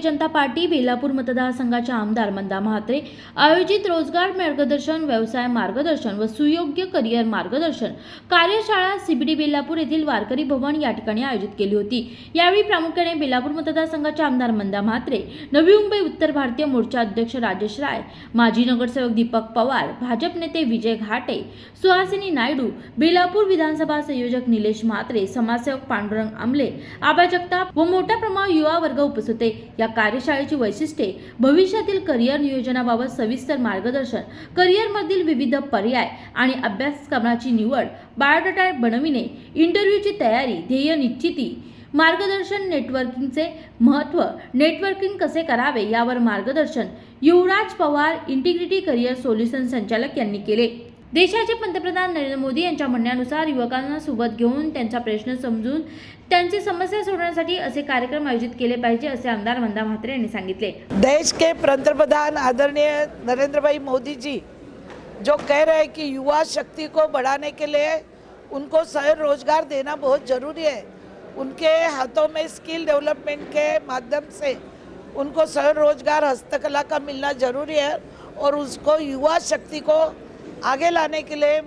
जनता party Belapur मतदारसंघाच्या आमदार मंदा म्हात्रे आयोजित रोजगार मार्गदर्शन, व्यवसाय मार्गदर्शन व सुयोग्य करिअर मार्गदर्शन कार्यशाळा सीबीडी बेलापूर येथील वारकरी भवन या ठिकाणी आयोजित केली होती। यावेळी प्रामुख्याने बेलापूर मतदारसंघाचे आमदार मंदा म्हात्रे, नवी मुंबई उत्तर भारतीय मोर्चा अध्यक्ष राजेश राय, माजी नगरसेवक दीपक पवार, भाजप नेते विजय घाटे, सुहासिनी नायडू, बेलापूर विधानसभा संयोजक निलेश म्हात्रे, समाजसेवक पांडुरंग आमले, आबा जगताप व मोठ्या प्रमाणात युवा वर्ग उपस्थित होते। या कार्यशाळेची वैशिष्ट्ये भविष्यातील करिअर नियोजनाबाबत सविस्तर मार्गदर्शन, करिअर मधील विविध पर्याय आणि अभ्यासक्रमाची निवड, बायोडाटा बनविणे, इंटरव्ह्यूची तयारी, ध्येय निश्चिती, मार्गदर्शन, नेटवर्किंगचे महत्त्व, नेटवर्किंग कसे करावे यावर मार्गदर्शन युवराज पवार, इंटिग्रिटी करिअर सोल्युशन संचालक यांनी केले। देशाचे पंतप्रधान नरेंद्र मोदी यांच्या म्हणण्यानुसार युवकांना सोबत घेऊन त्यांचा प्रश्न समजून त्यांची समस्या सोडवण्यासाठी असे कार्यक्रम आयोजित केले पाहिजे असे आमदार मंदा म्हात्रे यांनी सांगितले। देश के पंतप्रधान आदरणीय नरेंद्र भाई मोदी जी जो कह रहे हैं कि युवा शक्ति को बढ़ाने के लिए उनको स्वयं रोजगार देना बहुत ज़रूरी है। उनके हाथों में स्किल डेवलपमेंट के माध्यम से उनको स्वयं रोजगार हस्तकला का मिलना ज़रूरी है और उसको युवा शक्ति को आगे लाने के लिए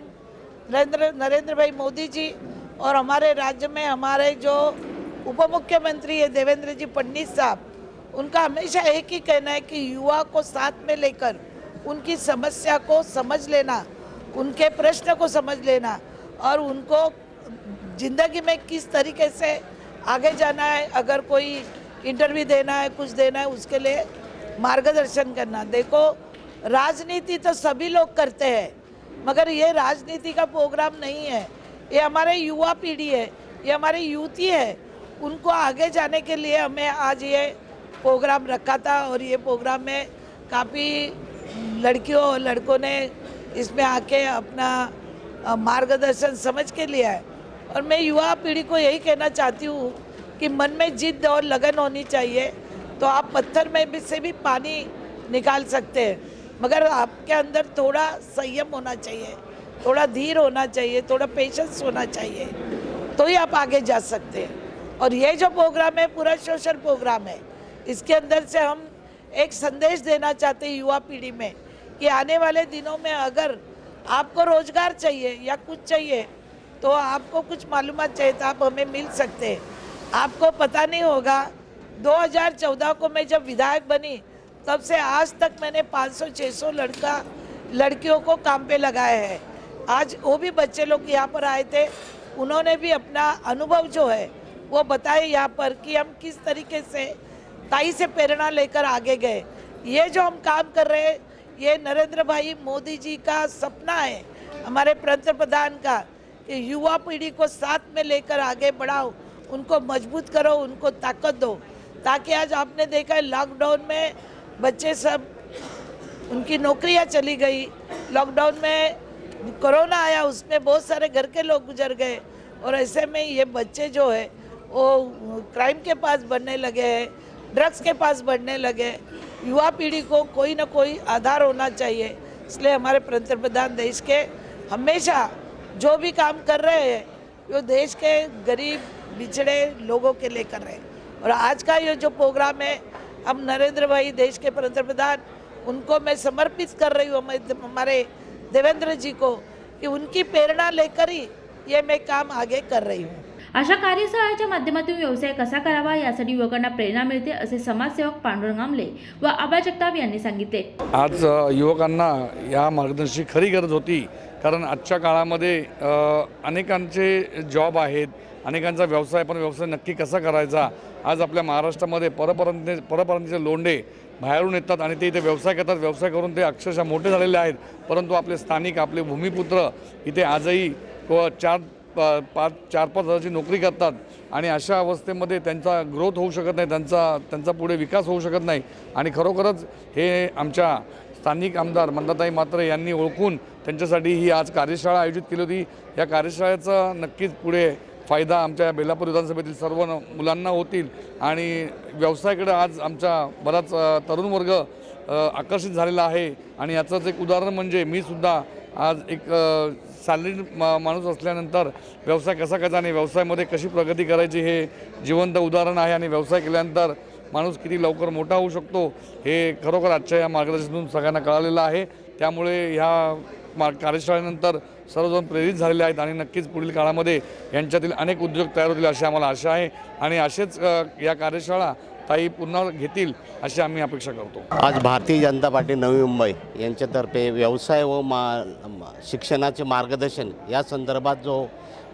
नरेंद्र भाई मोदी जी और हमारे राज्य में हमारे जो उप मुख्यमंत्री है देवेंद्र जी फडणवीस साहब, उनका हमेशा एक ही कहना है कि युवा को साथ में लेकर उनकी समस्या को समझ लेना, उनके प्रश्न को समझ लेना और उनको ज़िंदगी में किस तरीके से आगे जाना है, अगर कोई इंटरव्यू देना है, कुछ देना है, उसके लिए मार्गदर्शन करना। देखो, राजनीति तो सभी लोग करते हैं, मगर ये राजनीति का प्रोग्राम नहीं है, ये हमारे युवा पीढ़ी है, ये हमारे यूथ ही है। उनको आगे जाने के लिए हमें आज ये प्रोग्राम रखा था और ये प्रोग्राम में काफ़ी लड़कियों और लड़कों ने इसमें आके अपना मार्गदर्शन समझ के लिया है। और मैं युवा पीढ़ी को यही कहना चाहती हूँ कि मन में जिद्द और लगन होनी चाहिए, तो आप पत्थर में भी से भी पानी निकाल सकते हैं, मगर आपके अंदर थोड़ा संयम होना चाहिए, थोड़ा धीर होना चाहिए, थोड़ा पेशेंस होना चाहिए, तो ही आप आगे जा सकते हैं। और ये जो प्रोग्राम है पूरा सोशल प्रोग्राम है, इसके अंदर से हम एक संदेश देना चाहते हैं युवा पीढ़ी में कि आने वाले दिनों में अगर आपको रोजगार चाहिए या कुछ चाहिए, तो आपको कुछ मालूमात चाहिए तो आप हमें मिल सकते हैं। आपको पता नहीं होगा, 2014 को मैं जब विधायक बनी तब से आज तक मैंने 500-600 लड़कियों को काम पे लगाया है। आज वो भी बच्चे लोग यहाँ पर आए थे, उन्होंने भी अपना अनुभव जो है वो बताए यहाँ पर कि हम किस तरीके से ताई से प्रेरणा लेकर आगे गए। ये जो हम काम कर रहे हैं, ये नरेंद्र भाई मोदी जी का सपना है, हमारे पंतप्रधान का, कि युवा पीढ़ी को साथ में लेकर आगे बढ़ाओ, उनको मजबूत करो, उनको ताकत दो, ताकि आज आपने देखा है लॉकडाउन में बच्चे सब, उनकी नौकरियां चली गई, लॉकडाउन में कोरोना आया, उसमें बहुत सारे घर के लोग गुजर गए और ऐसे में ये बच्चे जो है वो क्राइम के पास बढ़ने लगे हैं, ड्रग्स के पास बढ़ने लगे। युवा पीढ़ी को कोई ना कोई आधार होना चाहिए, इसलिए हमारे पंतप्रधान देश के हमेशा जो भी काम कर रहे हैं वो देश के गरीब बिछड़े लोगों के लिए कर रहे हैं। और आज का ये जो प्रोग्राम है, हम नरेंद्र भाई देश के पंतप्रधान, उनको मैं समर्पित कर रही हूँ, हमारे देवेंद्र जी को, कि उनकी प्रेरणा लेकर ही ये मैं काम आगे कर रही हूँ। अशा कार्यशाळेच्या माध्यमातून व्यवसाय कसा करावा यासाठी युवकांना प्रेरणा मिळते असे समाजसेवक पांडुरंग आमले व आबा जगताप यांनी सांगितले। आज युवकांना या मार्गदर्शनाची खरी गरज होती, कारण आजच्या काळामध्ये अनेकांचे जॉब आहेत, अनेकांचा व्यवसाय, पण व्यवसाय नक्की कसा करायचा। आज आपल्या महाराष्ट्रामध्ये परप्रांतीचे लोंढे बाहेरून येतात आणि ते इथे व्यवसाय करतात, व्यवसाय करून ते अक्षरशः मोठे झालेले आहेत, परंतु आपले स्थानिक, आपले भूमिपुत्र इथे आजही 4-5 हजाराची नोकरी करतात आणि अशा अवस्थेमध्ये त्यांचा ग्रोथ होऊ शकत नाही, त्यांचा पुढे विकास होऊ शकत नाही। आणि खरोखरच हे आमच्या स्थानिक आमदार मंदाताई म्हात्रे यांनी ओळखून त्यांच्यासाठी ही आज कार्यशाळा आयोजित केली होती। या कार्यशाळेचा नक्कीच पुढे फायदा आमच्या बेलापूर विधानसभेतील सर्व मुलांना होतील आणि व्यवसायाकडे आज आमचा बराच तरुण वर्ग आकर्षित झालेला आहे। आणि याचंच एक उदाहरण म्हणजे मी सुद्धा आज एक सॅलरीड माणूस असल्यानंतर व्यवसाय कसा करायचा आणि व्यवसायामध्ये कशी प्रगती करायची हे जिवंत उदाहरण आहे। आणि व्यवसाय केल्यानंतर माणूस किती लवकर मोठा होऊ शकतो हे खरोखर आजच्या या मार्गदर्शनातून सगळ्यांना कळालेलं आहे। त्यामुळे ह्या कार्यशाळेनंतर सर्वजण प्रेरित झालेले आहेत आणि नक्कीच पुढील काळामध्ये यांच्यातील अनेक उद्योग तयार होतील अशी आम्हाला आशा आहे आणि असेच या कार्यशाळा ताई पुन्हा घेतील अशी आम्ही अपेक्षा करतो। आज भारतीय जनता पार्टी नवी मुंबई यांच्यातर्फे व्यवसाय व शिक्षणाचे मार्गदर्शन या संदर्भात जो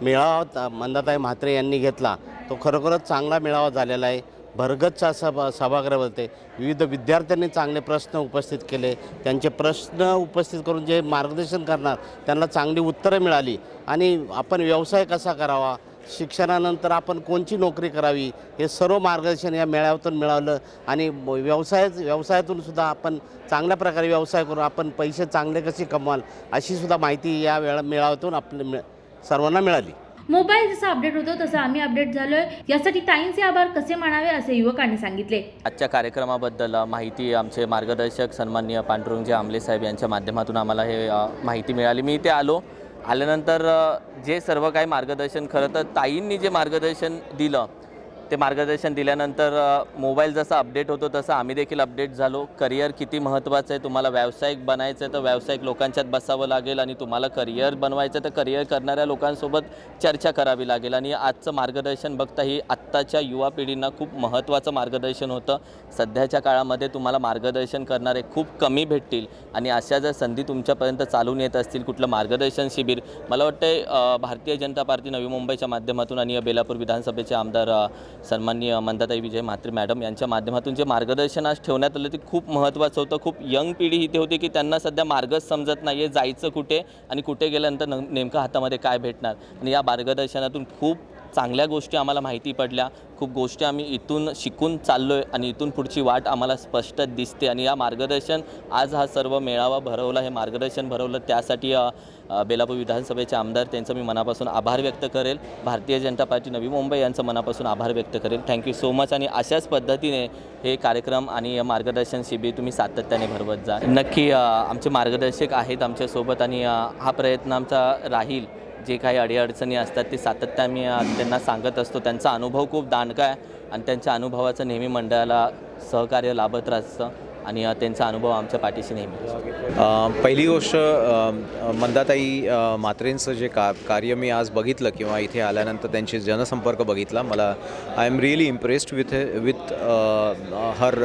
मेळावा मंदाताई म्हात्रे यांनी घेतला तो खरोखरच चांगला मेळावा झालेला आहे। भरगतचा सभागृह होते, विविध विद्यार्थ्यांनी चांगले प्रश्न उपस्थित केले, त्यांचे प्रश्न उपस्थित करून जे मार्गदर्शन करणार त्यांना चांगली उत्तरं मिळाली आणि आपण व्यवसाय कसा करावा, शिक्षणानंतर आपण कोणची नोकरी करावी हे सर्व मार्गदर्शन या मेळाव्यातून मिळालं आणि व्यवसायातून सुद्धा आपण चांगल्या प्रकारे व्यवसाय करून आपण पैसे चांगले कसे कमवाल अशी सुद्धा माहिती या मेळाव्यातून आपल्या सर्वांना मिळाली। मोबाईल जसा अपडेट होतो तसं आम्ही अपडेट झालोय, यासाठी ताईंचे आभार कसे मानावे असे युवकांनी सांगितले। आजच्या कार्यक्रमाबद्दल माहिती आमचे मार्गदर्शक सन्माननीय पांडुरंगजी आमले साहेब यांच्या माध्यमातून आम्हाला हे माहिती मिळाली। मी इथे आल्यानंतर जे सर्व काही मार्गदर्शन खरं तर ताईंनी जे मार्गदर्शन दिलं ते मार्गदर्शन दिल्यानंतर मोबाईल जसा अपडेट होतो तसं आम्ही देखील अपडेट झालो। करिअर किती महत्त्वाचं आहे, तुम्हाला व्यावसायिक बनायचं आहे तर व्यावसायिक लोकांच्यात बसावं लागेल आणि तुम्हाला करिअर बनवायचं तर करिअर करणाऱ्या लोकांसोबत चर्चा करावी लागेल आणि आजचं मार्गदर्शन बघता ही आत्ताच्या युवा पिढींना खूप महत्त्वाचं मार्गदर्शन होतं। सध्याच्या काळामध्ये तुम्हाला मार्गदर्शन करणारे खूप कमी भेटतील आणि अशा जर संधी तुमच्यापर्यंत चालून येत असतील कुठलं मार्गदर्शन शिबिर, मला वाटतं भारतीय जनता पार्टी नवी मुंबईच्या माध्यमातून आणि बेलापूर विधानसभेचे आमदार सन्माननीय मंदाताई विजय म्हात्रे मॅडम यांच्या माध्यमातून जे मार्गदर्शन आज ठेवण्यात आलं ते खूप महत्त्वाचं होतं। खूप यंग पिढी इथे होती की त्यांना सध्या मार्गच समजत नाही आहे, जायचं कुठे आणि कुठे गेल्यानंतर नेमकं हातामध्ये काय भेटणार आणि या मार्गदर्शनातून खूप चांगल्या गोष्टी आम्हाला माहिती पडल्या, खूप गोष्टी आम्ही इथून शिकून चाललो आहे आणि इथून पुढची वाट आम्हाला स्पष्ट दिसते आणि या मार्गदर्शन आज हा सर्व मेळावा भरवला, हे मार्गदर्शन भरवलं त्यासाठी बेलापूर विधानसभेचे आमदार त्यांचं मी मनापासून आभार व्यक्त करेल। भारतीय जनता पार्टी नवी मुंबई यांचं मनापासून आभार व्यक्त करेल। थँक्यू सो मच आणि अशाच पद्धतीने हे कार्यक्रम आणि मार्गदर्शन शिबिर तुम्ही सातत्याने भरवत जा। नक्की आमचे मार्गदर्शक आहेत आमच्यासोबत आणि हा प्रयत्न आमचा राहील। जे काही अडीअडचणी असतात ते सातत्याने आम्ही त्यांना सांगत असतो। त्यांचा अनुभव खूप दांडगा आहे आणि त्यांच्या अनुभवाचं नेहमी मंडळाला सहकार्य लाभत असतं आणि त्यांचा अनुभव आमच्या पाठीशी नेहमी असतो। पहिली गोष्ट मंदाताई म्हात्रेंचं जे कार्य मी आज बघितलं किंवा इथे आल्यानंतर त्यांची जनसंपर्क बघितला, मला I am really impressed with her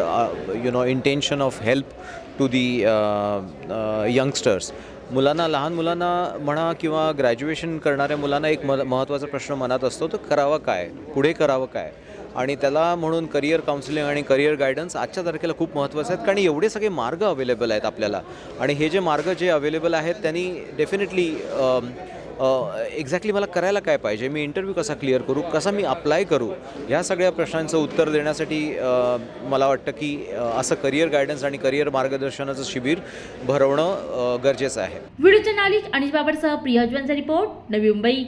intention of help to the youngsters. मुलांना, लहान मुलांना म्हणा किंवा ग्रॅज्युएशन करणाऱ्या मुलांना एक महत्त्वाचा प्रश्न मनात असतो, तर करावं काय, पुढे करावं काय, आणि त्याला म्हणून करिअर काउन्सिलिंग आणि करिअर गायडन्स आजच्या तारखेला खूप महत्त्वाचं आहेत कारण एवढे सगळे मार्ग अवेलेबल आहेत आपल्याला आणि हे जे मार्ग जे अवेलेबल आहेत त्यांनी डेफिनेटली एक्झॅक्टली मला करायला काय पाहिजे, मी इंटरव्ह्यू कसा क्लिअर करू, कसा मी अप्लाय करू, ह्या सगळ्या प्रश्नांचं उत्तर देण्यासाठी मला वाटतं की असं करिअर गायडन्स आणि करिअर मार्गदर्शनाचं शिबिर भरवणं गरजेचं आहे। व्हिडिओ जर्नलिस्ट अनिश बाबरसह प्रिया ज्वांचा रिपोर्ट, नवी मुंबई।